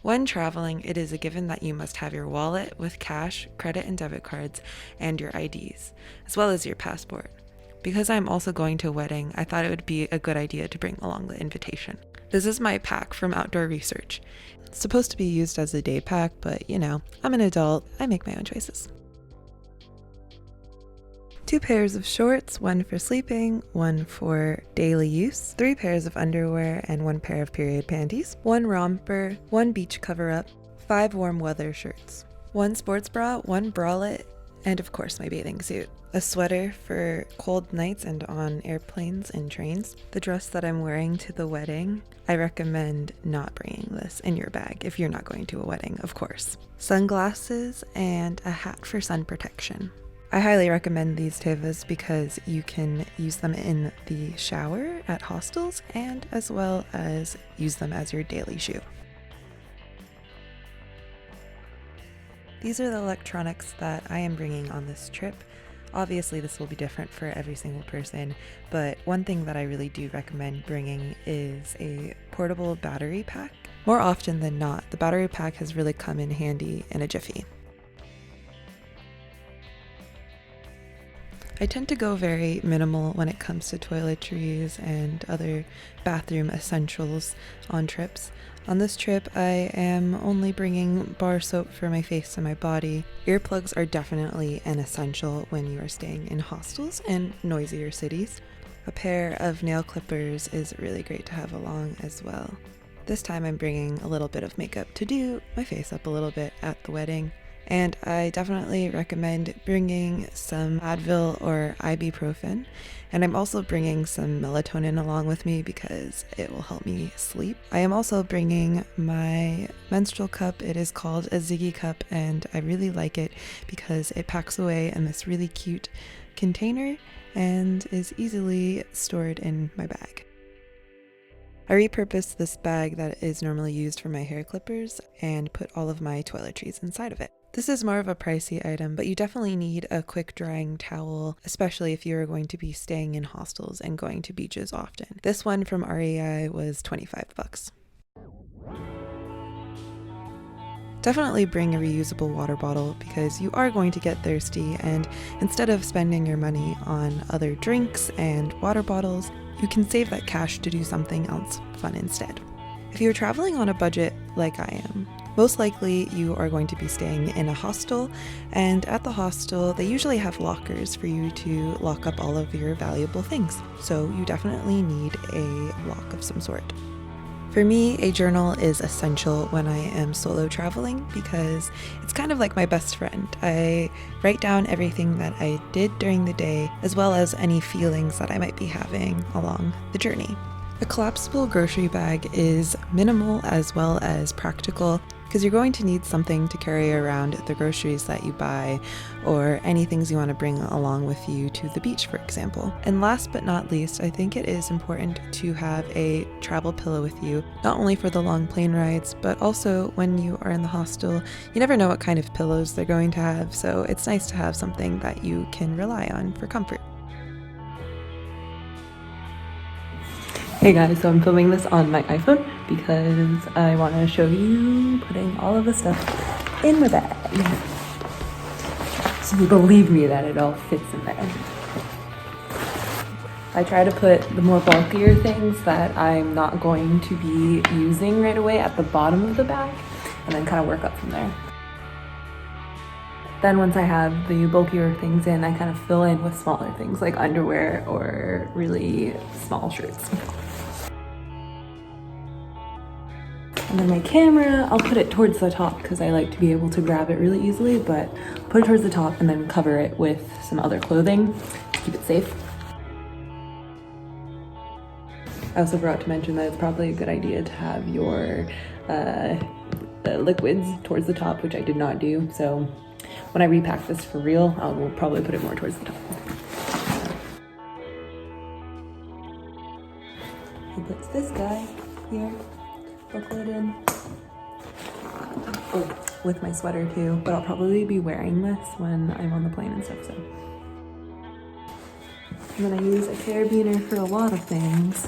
When traveling, it is a given that you must have your wallet with cash, credit and debit cards, and your IDs, as well as your passport. Because I'm also going to a wedding, I thought it would be a good idea to bring along the invitation. This is my pack from Outdoor Research. It's supposed to be used as a day pack, but I'm an adult, I make my own choices. 2 pairs of shorts, 1 for sleeping, 1 for daily use, 3 pairs of underwear and 1 pair of period panties, 1 romper, 1 beach cover-up, 5 warm weather shirts, 1 sports bra, 1 bralette, and of course my bathing suit. A sweater for cold nights and on airplanes and trains. The dress that I'm wearing to the wedding, I recommend not bringing this in your bag if you're not going to a wedding, of course. Sunglasses and a hat for sun protection. I highly recommend these tevas because you can use them in the shower at hostels and as well as use them as your daily shoe. These are the electronics that I am bringing on this trip. Obviously this will be different for every single person, but one thing that I really do recommend bringing is a portable battery pack. More often than not, the battery pack has really come in handy in a jiffy. I tend to go very minimal when it comes to toiletries and other bathroom essentials on trips. On this trip, I am only bringing bar soap for my face and my body. Earplugs are definitely an essential when you are staying in hostels and noisier cities. A pair of nail clippers is really great to have along as well. This time I'm bringing a little bit of makeup to do my face up a little bit at the wedding. And I definitely recommend bringing some Advil or ibuprofen. And I'm also bringing some melatonin along with me because it will help me sleep. I am also bringing my menstrual cup. It is called a Ziggy cup and I really like it because it packs away in this really cute container and is easily stored in my bag. I repurposed this bag that is normally used for my hair clippers and put all of my toiletries inside of it. This is more of a pricey item, but you definitely need a quick drying towel, especially if you're going to be staying in hostels and going to beaches often. This one from REI was $25. Definitely bring a reusable water bottle because you are going to get thirsty, and instead of spending your money on other drinks and water bottles, you can save that cash to do something else fun instead. If you're traveling on a budget like I am, most likely you are going to be staying in a hostel, and at the hostel they usually have lockers for you to lock up all of your valuable things, so you definitely need a lock of some sort. For me, a journal is essential when I am solo traveling because it's kind of like my best friend. I write down everything that I did during the day as well as any feelings that I might be having along the journey. A collapsible grocery bag is minimal as well as practical because you're going to need something to carry around the groceries that you buy or any things you want to bring along with you to the beach, for example. And last but not least, I think it is important to have a travel pillow with you, not only for the long plane rides, but also when you are in the hostel. You never know what kind of pillows they're going to have, so it's nice to have something that you can rely on for comfort. Hey guys, so I'm filming this on my iPhone because I want to show you putting all of the stuff in my bag. So you believe me that it all fits in there. I try to put the more bulkier things that I'm not going to be using right away at the bottom of the bag and then kind of work up from there. Then once I have the bulkier things in, I kind of fill in with smaller things like underwear or really small shirts. And then my camera, I'll put it towards the top because I like to be able to grab it really easily, but put it towards the top and then cover it with some other clothing to keep it safe. I also forgot to mention that it's probably a good idea to have your liquids towards the top, which I did not do. So when I repack this for real, I will probably put it more towards the top. I'll put this guy here. Buckle it in. Oh, with my sweater too, but I'll probably be wearing this when I'm on the plane and stuff, so. And then I use a carabiner for a lot of things.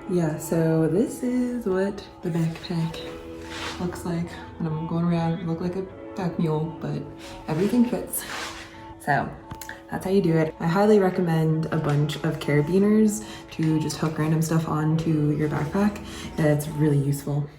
And Yeah, so this is what the backpack looks like when I'm going around. I look like a pack mule, but everything fits. So that's how you do it. I highly recommend a bunch of carabiners to just hook random stuff onto your backpack. It's really useful.